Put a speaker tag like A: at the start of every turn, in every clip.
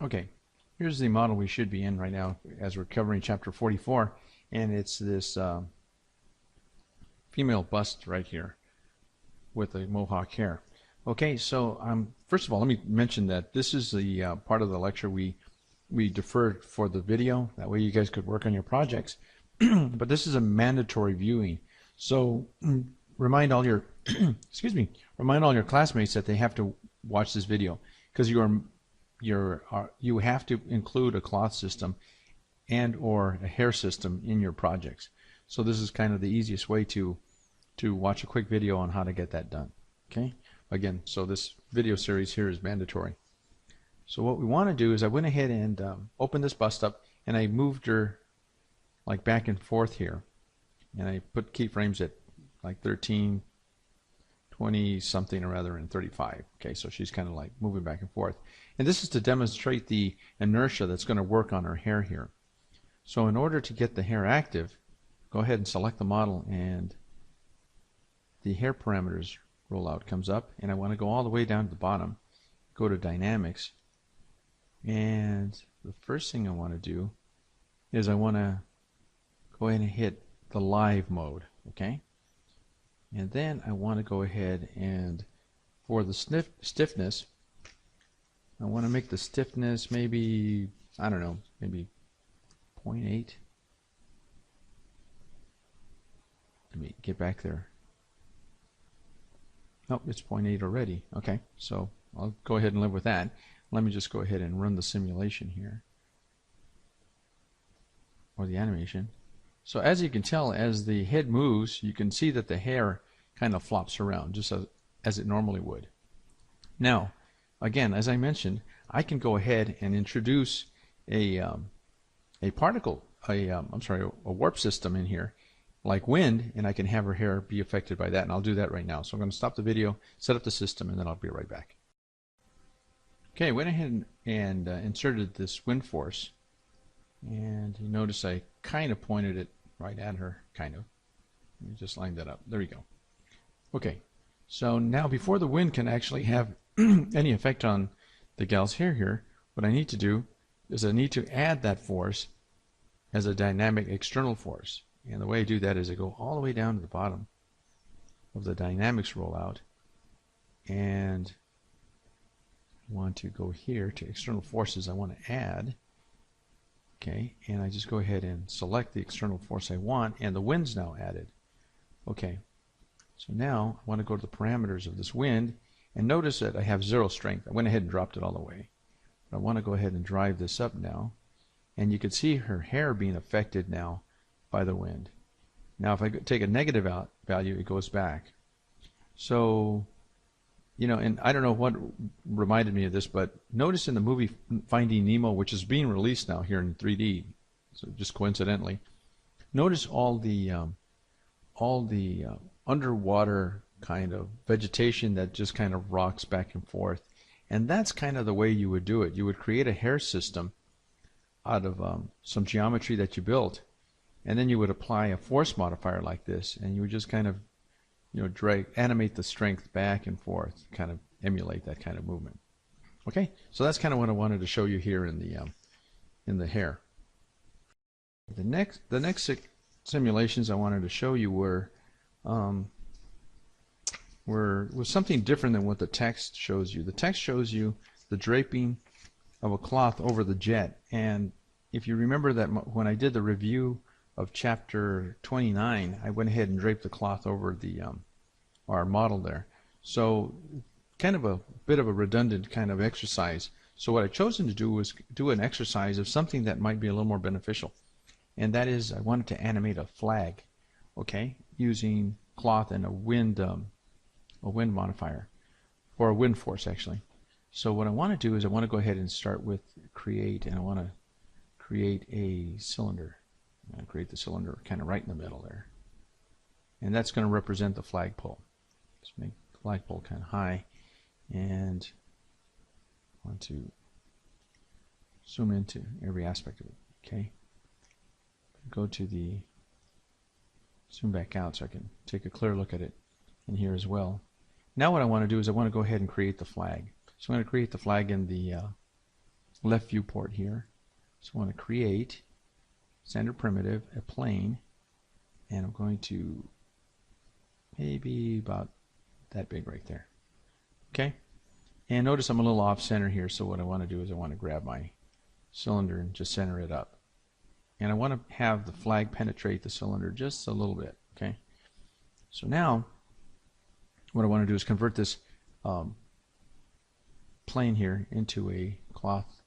A: Okay, here's the model we should be in right now as we're covering chapter 44, and it's this female bust right here with the mohawk hair. Okay, so first of all, let me mention that this is the part of the lecture we deferred for the video. That way you guys could work on your projects. But this is a mandatory viewing. So remind all your excuse me, remind all your classmates that they have to watch this video, because you have to include a cloth system and or a hair system in your projects. So this is kind of the easiest way to watch a quick video on how to get that done. Okay, again, so this video series here is mandatory. So what we want to do is I went ahead and opened this bust up, and I moved her like back and forth here, and I put keyframes at like 13, 20 something or other, and 35. Okay, so she's kind of like moving back and forth, and this is to demonstrate the inertia that's going to work on her hair here. So in order to get the hair active, go ahead and select the model, and the hair parameters rollout comes up, and I want to go all the way down to the bottom, go to dynamics, and the first thing I want to do is I want to go ahead and hit the live mode. Okay, and then I want to go ahead and for the stiffness, I want to make the stiffness maybe, I don't know, maybe 0.8. Let me get back there. Oh, it's 0.8 already. Okay, so I'll go ahead and live with that. Let me just go ahead and run the simulation here, or the animation. So as you can tell, as the head moves, you can see that the hair kind of flops around just as it normally would. Now, again, as I mentioned, I can go ahead and introduce a warp system in here, like wind, and I can have her hair be affected by that, and I'll do that right now. So I'm going to stop the video, set up the system, and then I'll be right back. Okay, I went ahead and inserted this wind force, and you notice I kind of pointed it right at her, kind of. Let me just line that up. There we go. Okay, so now before the wind can actually have any effect on the gal's hair here, what I need to do is I need to add that force as a dynamic external force. And the way I do that is I go all the way down to the bottom of the dynamics rollout, and I want to go here to external forces I want to add. Okay, and I just go ahead and select the external force I want, and the wind's now added. Okay, so now I want to go to the parameters of this wind, and notice that I have 0 strength. I went ahead and dropped it all the way. But I want to go ahead and drive this up now, and you can see her hair being affected now by the wind. Now if I take a negative value, it goes back. So, you know, and I don't know what reminded me of this, but notice in the movie Finding Nemo, which is being released now here in 3D, so just coincidentally, notice all the underwater kind of vegetation that just kind of rocks back and forth, and that's kind of the way you would do it. You would create a hair system out of some geometry that you built, and then you would apply a force modifier like this, and you would just kind of, you know, animate the strength back and forth, kind of emulate that kind of movement. Okay, so that's kind of what I wanted to show you here in the hair. The next simulations I wanted to show you was something different than what the text shows you. The text shows you the draping of a cloth over the jet, and if you remember that when I did the review of chapter 29, I went ahead and draped the cloth over the our model there. So kind of a bit of a redundant kind of exercise. So what I've chosen to do was do an exercise of something that might be a little more beneficial, and that is I wanted to animate a flag, okay, using cloth and a wind modifier, or a wind force actually. So what I want to do is I want to go ahead and start with create, and I want to create a cylinder. I'm going to create the cylinder kind of right in the middle there, and that's going to represent the flagpole. Let's make the flagpole kind of high, and I want to zoom into every aspect of it. Okay, go to the zoom back out so I can take a clear look at it in here as well. Now what I want to do is I want to go ahead and create the flag. So I'm going to create the flag in left viewport here. So I want to create standard primitive, a plane, and I'm going to maybe about that big right there. Okay, and notice I'm a little off center here, so what I want to do is I want to grab my cylinder and just center it up. And I want to have the flag penetrate the cylinder just a little bit. Okay, so now what I want to do is convert this plane here into a cloth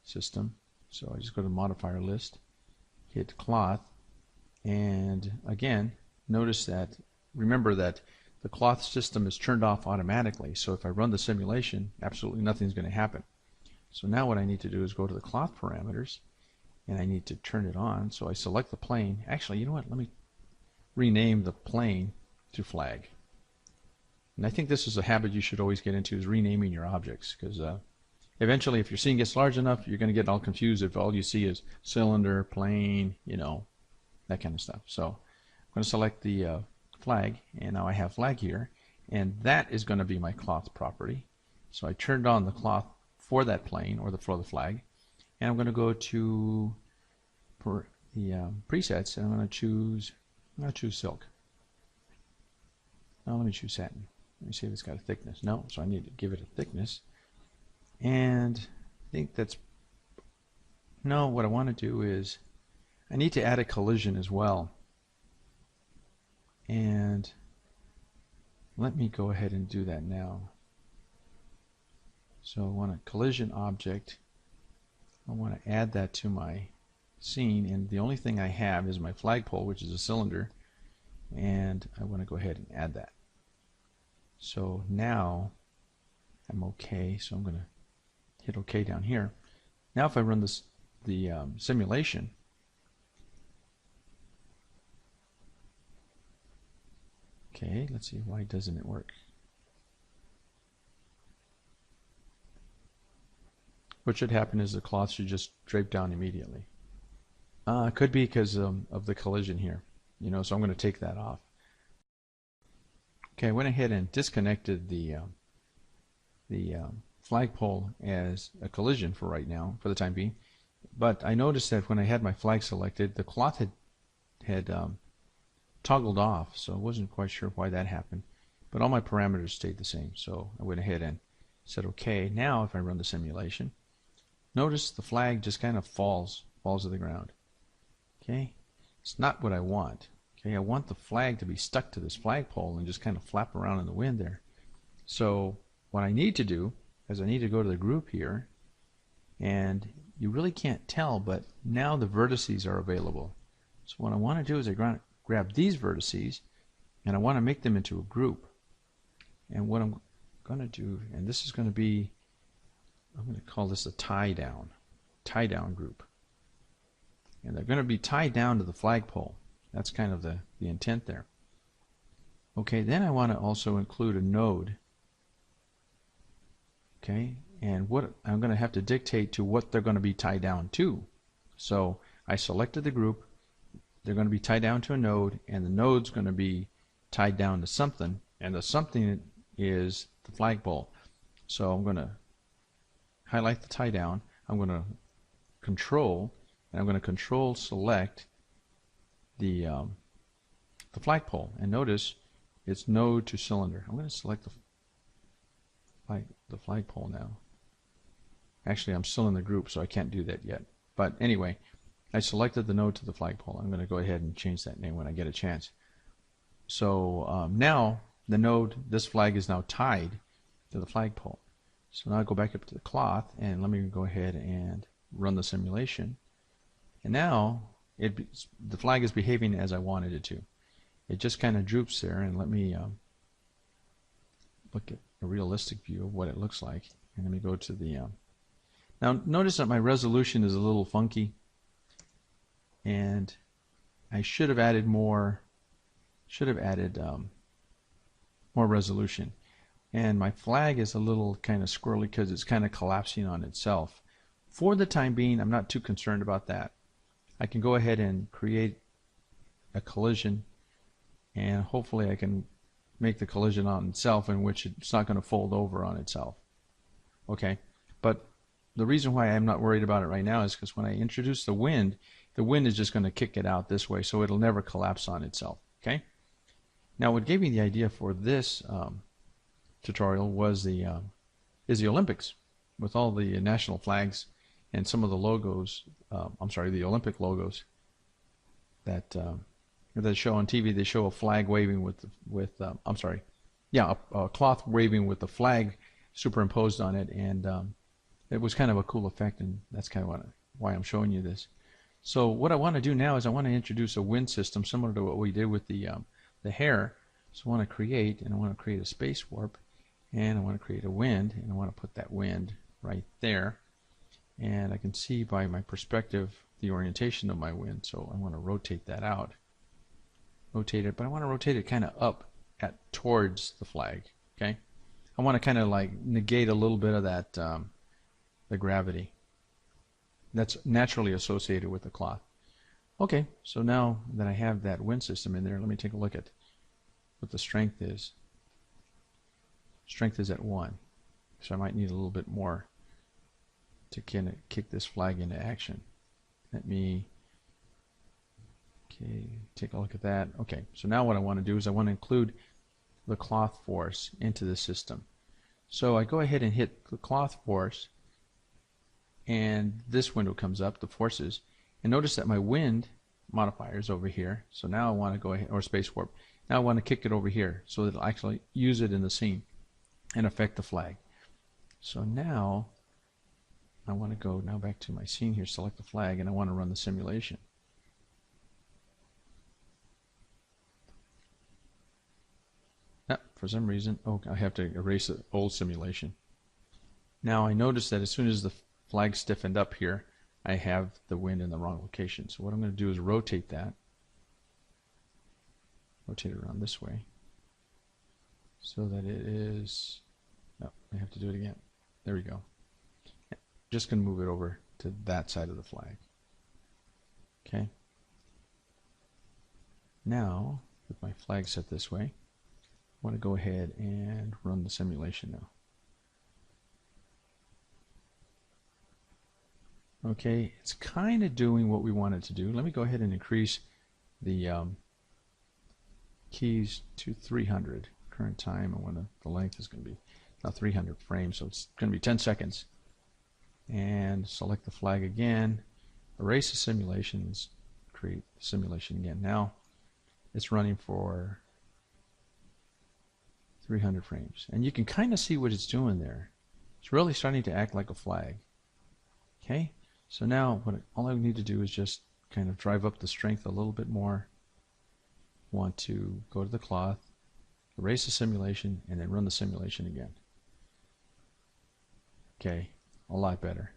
A: system. So I just go to the modifier list, hit cloth, and again notice that, remember that the cloth system is turned off automatically, so if I run the simulation, absolutely nothing's going to happen. So now what I need to do is go to the cloth parameters, and I need to turn it on. So I select the plane. Actually, you know what, let me rename the plane to flag. And I think this is a habit you should always get into, is renaming your objects, because eventually if your scene gets large enough, you're going to get all confused if all you see is cylinder, plane, you know, that kind of stuff. So I'm going to select the flag, and now I have flag here, and that is going to be my cloth property. So I turned on the cloth for that plane, or for the flag, and I'm going to go to the presets, and I'm going to choose silk. Now let me choose satin. Let me see if it's got a thickness. No, so I need to give it a thickness. And I think that's, no, what I want to do is I need to add a collision as well. And let me go ahead and do that now. So I want a collision object. I want to add that to my scene, and the only thing I have is my flagpole, which is a cylinder, and I want to go ahead and add that. So now I'm okay, so I'm going to hit OK down here. Now if I run the simulation, okay, let's see, why doesn't it work? What should happen is the cloth should just drape down immediately. Could be because of the collision here, you know, so I'm going to take that off. Okay, I went ahead and disconnected the flagpole as a collision for right now, for the time being. But I noticed that when I had my flag selected, the cloth had toggled off, so I wasn't quite sure why that happened. But all my parameters stayed the same, so I went ahead and said OK. Now if I run the simulation, notice the flag just kind of falls to the ground. Okay, it's not what I want. Okay, I want the flag to be stuck to this flagpole and just kind of flap around in the wind there. So what I need to do is I need to go to the group here, and you really can't tell, but now the vertices are available. So what I want to do is I grab these vertices, and I want to make them into a group. And what I'm going to do, and this is going to be, I'm going to call this a tie down group. And they're going to be tied down to the flagpole. That's kind of the intent there. Okay, then I want to also include a node. Okay, and what I'm going to have to dictate to what they're going to be tied down to. So I selected the group. They're going to be tied down to a node, and the node's going to be tied down to something, and the something is the flagpole. So I'm going to highlight the tie down. I'm going to control, and I'm going to control select the flagpole, and notice it's node to cylinder. I'm going to select the flagpole now. Actually, I'm still in the group, so I can't do that yet. But anyway, I selected the node to the flagpole. I'm going to go ahead and change that name when I get a chance. So now the node, this flag is now tied to the flagpole. So now I go back up to the cloth, and let me go ahead and run the simulation. And now the flag is behaving as I wanted it to. It just kind of droops there, and let me look at a realistic view of what it looks like. And let me go to the now notice that my resolution is a little funky, and I should have added more resolution. And my flag is a little kind of squirrely because it's kind of collapsing on itself. For the time being, I'm not too concerned about that. I can go ahead and create a collision, and hopefully I can make the collision on itself in which it's not going to fold over on itself. Okay, but the reason why I'm not worried about it right now is because when I introduce the wind is just going to kick it out this way, so it'll never collapse on itself. Okay. Now, what gave me the idea for this tutorial was the Olympics, with all the national flags and some of the logos. I'm sorry, the Olympic logos that they show on TV. They show a flag waving a cloth waving with the flag superimposed on it, and it was kind of a cool effect, and that's kind of why I'm showing you this. So what I want to do now is I want to introduce a wind system similar to what we did with the hair. So I want to create a space warp, and I want to create a wind, and I want to put that wind right there. And I can see by my perspective the orientation of my wind, so I want to rotate that out. Rotate it, but I want to rotate it kind of up towards the flag. Okay, I want to kind of like negate a little bit of that the gravity that's naturally associated with the cloth. Okay, so now that I have that wind system in there, let me take a look at what the strength is. Strength is at 1, so I might need a little bit more to kind of kick this flag into action. Let me take a look at that. Okay, so now what I want to do is I want to include the cloth force into the system. So I go ahead and hit the cloth force, and this window comes up, the forces, and notice that my wind modifier is over here. So now I want to go ahead, or space warp. Now I want to kick it over here so that I'll actually use it in the scene and affect the flag. So now I want to go back to my scene here, select the flag, and I want to run the simulation. For some reason, I have to erase the old simulation. Now I notice that as soon as the flag stiffened up here, I have the wind in the wrong location. So what I'm going to do is rotate that. Rotate it around this way so that it is, I have to do it again. There we go. Just going to move it over to that side of the flag. Okay. Now, with my flag set this way, I want to go ahead and run the simulation now. Okay, it's kind of doing what we want it to do. Let me go ahead and increase the keys to 300. Current time, the length is going to be now 300 frames, so it's going to be 10 seconds. And select the flag again, erase the simulations, create the simulation again. Now it's running for 300 frames, and you can kind of see what it's doing there. It's really starting to act like a flag. Okay, so now all I need to do is just kind of drive up the strength a little bit more. Want to go to the cloth, erase the simulation, and then run the simulation again. Okay, a lot better.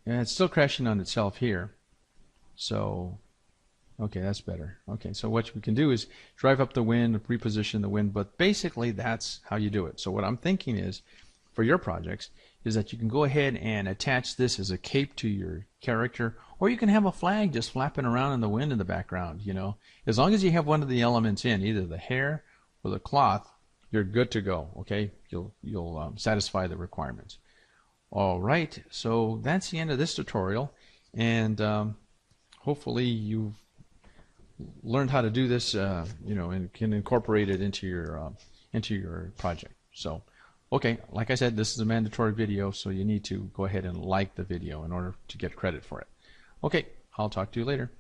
A: And it's still crashing on itself here, so okay, that's better. Okay, so what we can do is drive up the wind, reposition the wind, but basically that's how you do it. So what I'm thinking is, for your projects, is that you can go ahead and attach this as a cape to your character, or you can have a flag just flapping around in the wind in the background, you know. As long as you have one of the elements in, either the hair or the cloth, you're good to go, okay? You'll satisfy the requirements. All right, so that's the end of this tutorial, and hopefully you've learned how to do this, you know, and can incorporate it into your project. So, okay, like I said, this is a mandatory video, so you need to go ahead and like the video in order to get credit for it. Okay, I'll talk to you later.